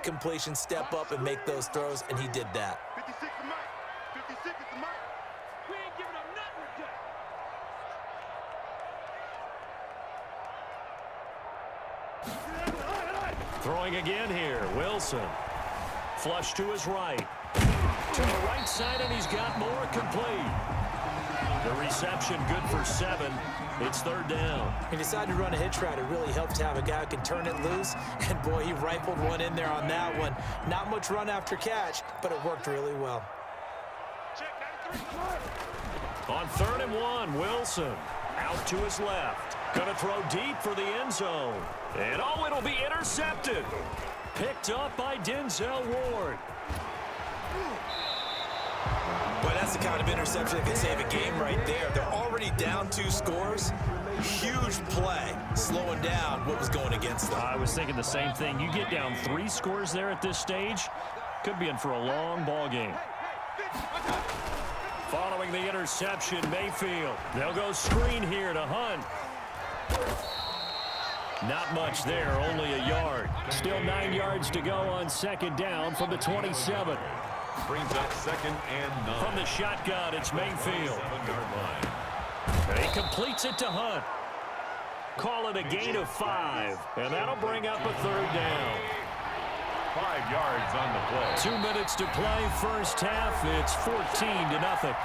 big completion, step up and make those throws, and he did that. 56 to Mike. 56 to Mike. We ain't giving up nothing today. Throwing again here, Wilson. Flush to his right. To the right side, and he's got more complete. The reception good for 7. It's 3rd down. He decided to run a hitch route. It really helped to have a guy who can turn it loose. And, boy, he rifled one in there on that one. Not much run after catch, but it worked really well. On 3rd and 1, Wilson out to his left. Going to throw deep for the end zone. And, oh, it'll be intercepted. Picked up by Denzel Ward. Boy, that's the kind of interception that can save a game right there. They're already down 2 scores. Huge play, slowing down what was going against them. I was thinking the same thing. You get down 3 scores there at this stage, could be in for a long ball game. Following the interception, Mayfield. They'll go screen here to Hunt. Not much there, only a yard. Still 9 yards to go on 2nd down from the 27. Brings up 2nd and 9. From the shotgun, it's Mayfield. 7-yard line. And he completes it to Hunt. Call it a gain of 5, and that'll bring up a 3rd down. 5 yards on the play. 2 minutes to play, first half. It's 14-0.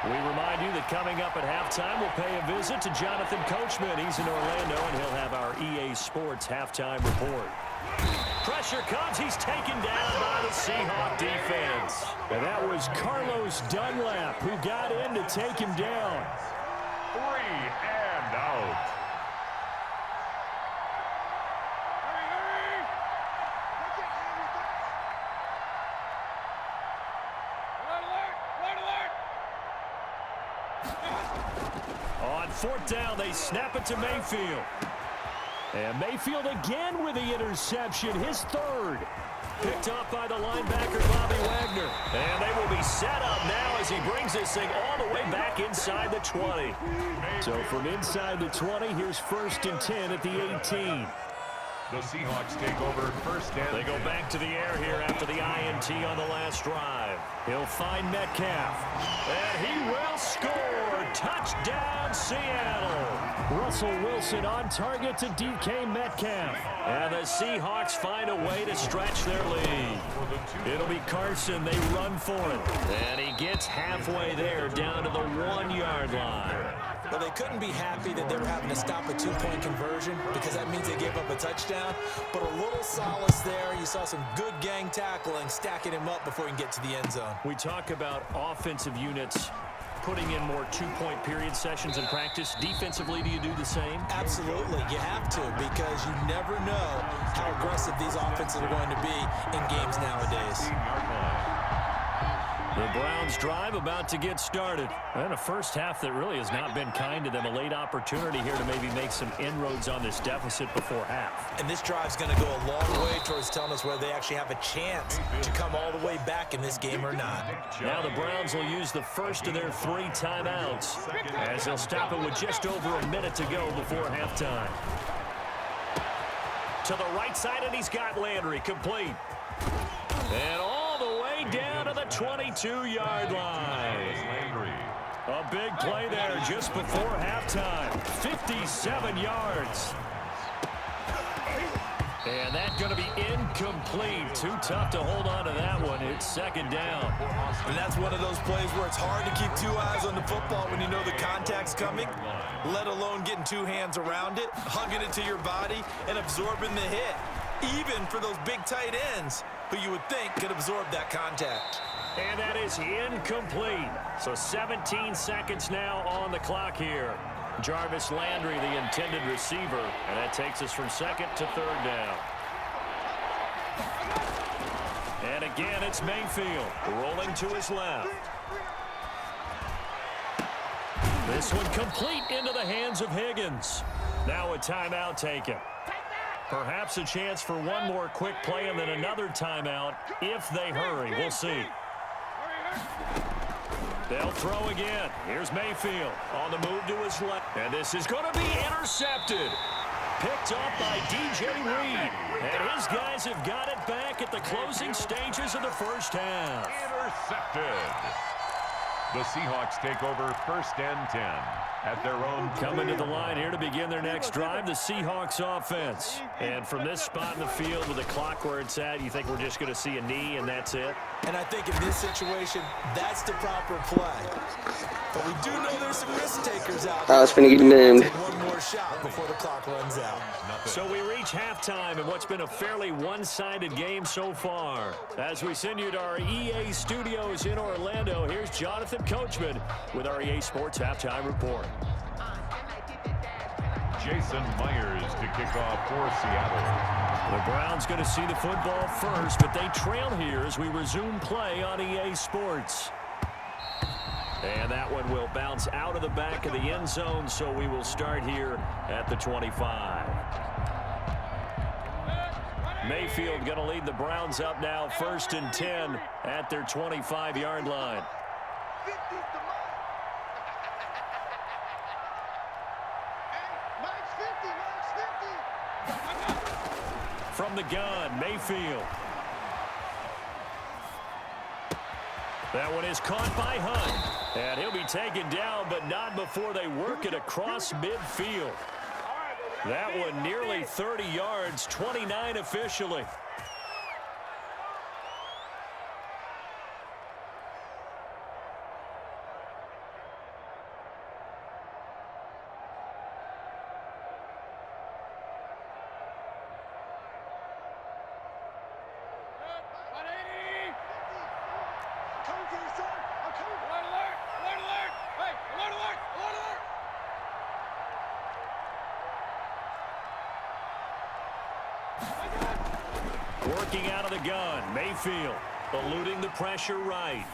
We remind you that coming up at halftime, we'll pay a visit to Jonathan Coachman. He's in Orlando, and he'll have our EA Sports halftime report. Pressure comes. He's taken down by the Seahawk defense. And that was Carlos Dunlap who got in to take him down. 3 and out. On 4th down, they snap it to Mayfield. And Mayfield again with the interception, his 3rd. Picked up by the linebacker, Bobby Wagner. And they will be set up now as he brings this thing all the way back inside the 20. So from inside the 20, here's 1st and 10 at the 18. The Seahawks take over 1st and 10. They go back to the air here after the INT on the last drive. He'll find Metcalf. And he will score. Touchdown, Seattle. Russell Wilson on target to DK Metcalf. And the Seahawks find a way to stretch their lead. It'll be Carson. They run for it. And he gets halfway there down to the 1-yard line. Well, they couldn't be happy that they were having to stop a 2-point conversion because that means they gave up a touchdown. But a little solace there. You saw some good gang tackling, stacking him up before he can get to the end zone. We talk about offensive units putting in more 2-point period sessions in practice. Defensively, do you do the same? Absolutely. You have to because you never know how aggressive these offenses are going to be in games nowadays. The Browns drive about to get started. And a first half that really has not been kind to them. A late opportunity here to maybe make some inroads on this deficit before half. And this drive's going to go a long way towards telling us whether they actually have a chance to come all the way back in this game or not. Now the Browns will use the first of their 3 timeouts as they'll stop it with just over a minute to go before halftime. To the right side, and he's got Landry complete. And all the way down to the 22-yard line. A big play there just before halftime. 57 yards. And that's going to be incomplete. Too tough to hold on to that one. It's 2nd down. And that's one of those plays where it's hard to keep 2 eyes on the football when you know the contact's coming, let alone getting 2 hands around it, hugging it to your body, and absorbing the hit. Even for those big tight ends who you would think could absorb that contact. And that is incomplete. So 17 seconds now on the clock here. Jarvis Landry, the intended receiver. And that takes us from 2nd to 3rd down. And again, it's Mayfield rolling to his left. This one complete into the hands of Higgins. Now a timeout taken. Perhaps a chance for one more quick play and then another timeout if they hurry. We'll see. They'll throw again. Here's Mayfield on the move to his left. And this is going to be intercepted. picked off by DJ Reed. And his guys have got it back at the closing stages of the first half. Intercepted. The Seahawks take over first and 10 at their own. Coming to the line here to begin their next drive, the Seahawks offense. And from this spot in the field with the clock where it's at, you think we're just going to see a knee and that's it? And I think in this situation, that's the proper play. But we do know there's some risk takers out there. I was finna get named. One more shot before the clock runs out. So we reach halftime in what's been a fairly one-sided game so far. As we send you to our EA studios in Orlando, here's Jonathan Coachman with our EA Sports Halftime Report. Jason Myers to kick off for Seattle. The Browns going to see the football first, but they trail here as we resume play on EA Sports. And that one will bounce out of the back of the end zone, so we will start here at the 25. Mayfield going to lead the Browns up now, 1st and 10 at their 25-yard line. From the gun, Mayfield. That one is caught by Hunt. And he'll be taken down, but not before they work it across midfield. That one nearly 30 yards, 29 officially. Working out of the gun, Mayfield eluding the pressure right.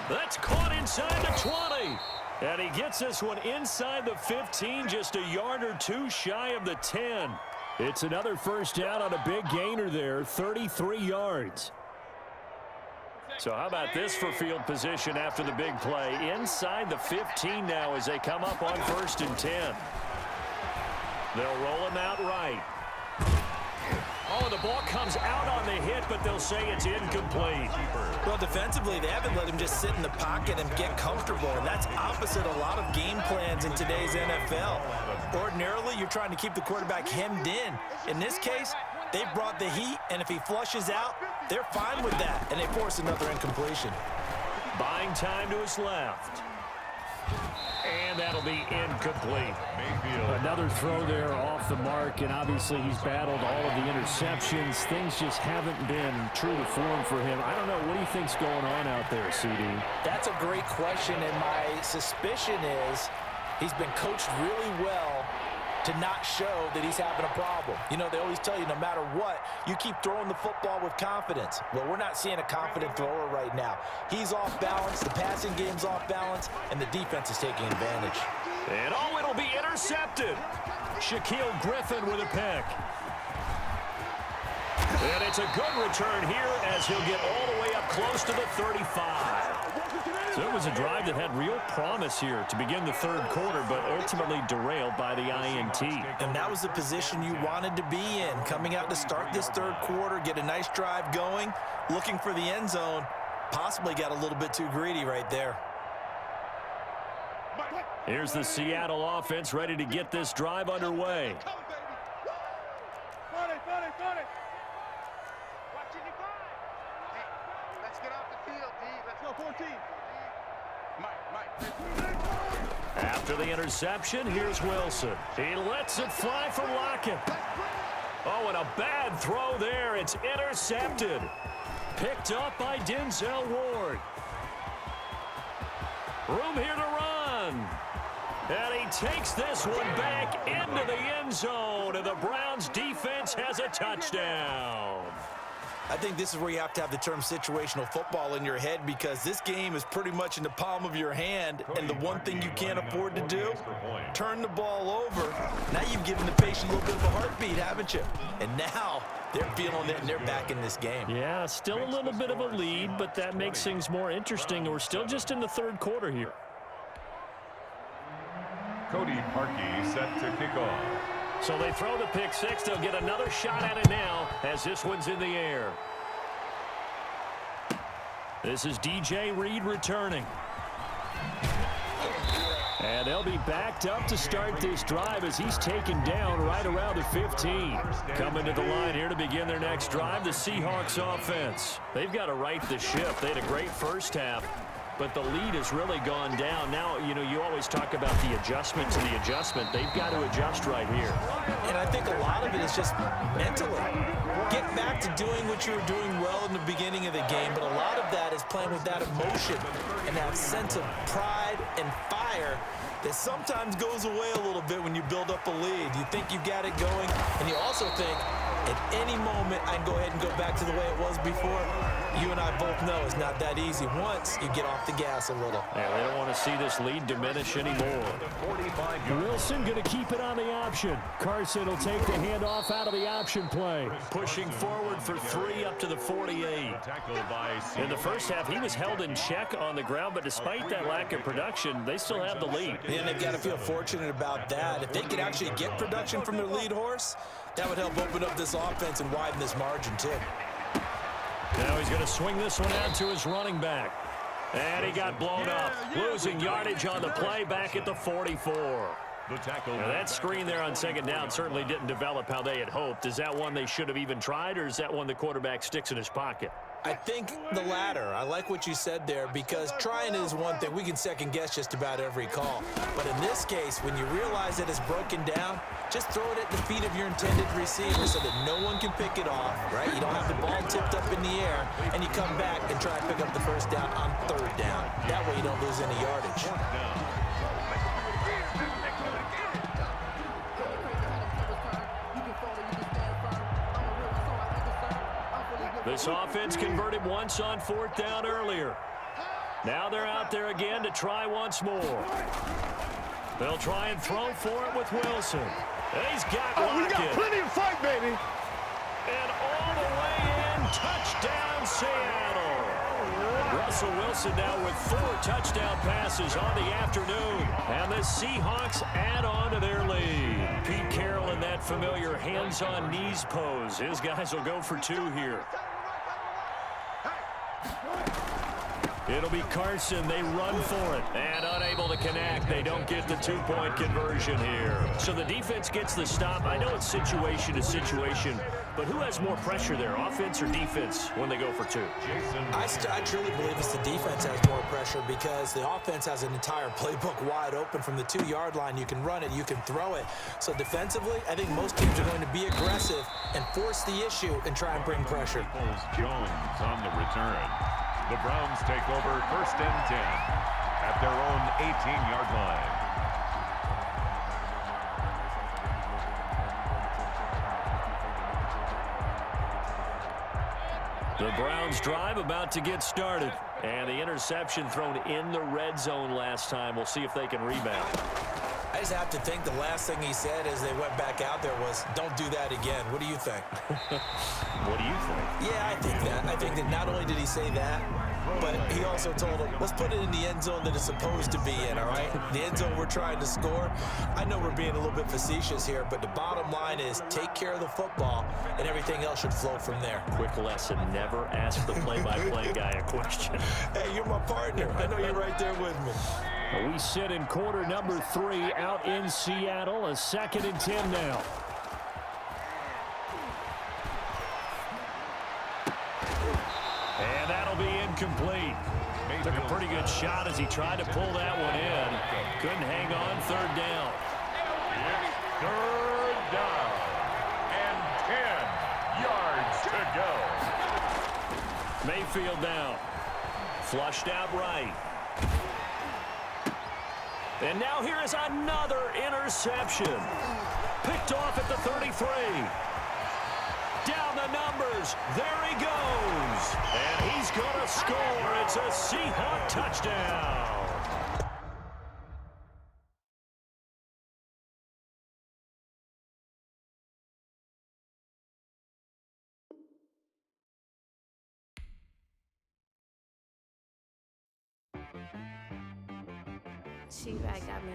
That's caught inside the 20. And he gets this one inside the 15, just a yard or two shy of the 10. It's another first down on a big gainer there, 33 yards. So how about this for field position after the big play? Inside the 15 now as they come up on 1st and 10. They'll roll him out right. Oh, the ball comes out on the hit, but they'll say it's incomplete. Well, defensively, they haven't let him just sit in the pocket and get comfortable, and that's opposite a lot of game plans in today's NFL. Ordinarily, you're trying to keep the quarterback hemmed in. In this case, they brought the heat, and if he flushes out, they're fine with that, and they force another incompletion. Buying time to his left. And that'll be incomplete. Mayfield. Another throw there off the mark, and obviously he's battled all of the interceptions. Things just haven't been true to form for him. I don't know. What do you think's going on out there, CD? That's a great question, and my suspicion is he's been coached really well to not show that he's having a problem. You know, they always tell you no matter what, you keep throwing the football with confidence. Well, we're not seeing a confident thrower right now. He's off balance, the passing game's off balance, and the defense is taking advantage. And oh, it'll be intercepted. Shaquille Griffin with a pick. And it's a good return here as he'll get all the way up close to the 35. So it was a drive that had real promise here to begin the third quarter, but ultimately derailed by the INT. And that was the position you wanted to be in, coming out to start this third quarter, get a nice drive going, looking for the end zone, possibly got a little bit too greedy right there. Here's the Seattle offense ready to get this drive underway. Let's get off the field, D. Let's go 14. After the interception, here's Wilson. He lets it fly for Lockett. Oh, and a bad throw there. It's intercepted. Picked up by Denzel Ward. Room here to run. And he takes this one back into the end zone, and the Browns defense has a touchdown. I think this is where you have to have the term situational football in your head, because this game is pretty much in the palm of your hand, and the one thing you can't afford to do, turn the ball over. Now you've given the patient a little bit of a heartbeat, haven't you? And now they're feeling it, and they're back in this game. Yeah, still a little bit of a lead, but that makes things more interesting. We're still just in the third quarter here. Cody Parkey set to kick off. So they throw the pick six. They'll get another shot at it now as this one's in the air. This is DJ Reed returning. And they'll be backed up to start this drive as he's taken down right around the 15. Coming to the line here to begin their next drive, the Seahawks offense. They've got to right the ship. They had a great first half, but the lead has really gone down. Now, you know, you always talk about the adjustment to the adjustment. They've got to adjust right here. And I think a lot of it is just mentally. Get back to doing what you were doing well in the beginning of the game, but a lot of that is playing with that emotion and that sense of pride and fire that sometimes goes away a little bit when you build up a lead. You think you've got it going, and you also think at any moment I can go ahead and go back to the way it was before. You and I both know it's not that easy once you get off the gas a little. Yeah, they don't want to see this lead diminish anymore. Wilson going to keep it on the option. Carson will take the handoff out of the option play. Pushing forward for 3 up to the 48. In the first half, he was held in check on the ground, but despite that lack of production, they still have the lead. And they've got to feel fortunate about that. If they could actually get production from their lead horse, that would help open up this offense and widen this margin too. Now he's going to swing this one out to his running back. And he got blown up. Losing yardage on the play back at the 44. Now that screen there on second down certainly didn't develop how they had hoped. Is that one they should have even tried, or is that one the quarterback sticks in his pocket? I think the latter. I like what you said there, because trying is one thing. We can second guess just about every call. But in this case, when you realize that it's broken down, just throw it at the feet of your intended receiver so that no one can pick it off, right? You don't have the ball tipped up in the air, and you come back and try to pick up the first down on third down. That way you don't lose any yardage. This offense converted once on fourth down earlier. Now they're out there again to try once more. They'll try and throw for it with Wilson. He's got We got plenty of fight, baby. And all the way in, touchdown Seattle. Russell Wilson now with 4 touchdown passes on the afternoon. And the Seahawks add on to their lead. Pete Carroll in that familiar hands-on knees pose. His guys will go for 2 here. It'll be Carson. They run for it. And unable to connect. They don't get the 2-point conversion here. So the defense gets the stop. I know it's situation to situation, but who has more pressure there, offense or defense, when they go for 2? I truly believe it's the defense has more pressure, because the offense has an entire playbook wide open from the 2-yard line. You can run it, you can throw it. So defensively, I think most teams are going to be aggressive and force the issue and try and bring pressure. Jones on the return. The Browns take over first and 10 at their own 18-yard line. The Browns drive about to get started. And the interception thrown in the red zone last time. We'll see if they can rebound. I just have to think the last thing he said as they went back out there was, don't do that again. What do you think? What do you think? Yeah, I think that. I think that not only did he say that, but he also told him, let's put it in the end zone that it's supposed to be in, all right? The end zone we're trying to score. I know we're being a little bit facetious here, but the bottom line is take care of the football, and everything else should flow from there. Quick lesson, never ask the play-by-play guy a question. Hey, you're my partner. I know you're right there with me. We sit in quarter number 3 out in Seattle. A 2nd and 10 now. And that'll be incomplete. Took a pretty good shot as he tried to pull that one in. Couldn't hang on, third down. Third down and 10 yards to go. Mayfield down. Flushed out right. And now here is another interception. Picked off at the 33. Down the numbers. There he goes. And he's going to score. It's a Seahawk touchdown. She right got me.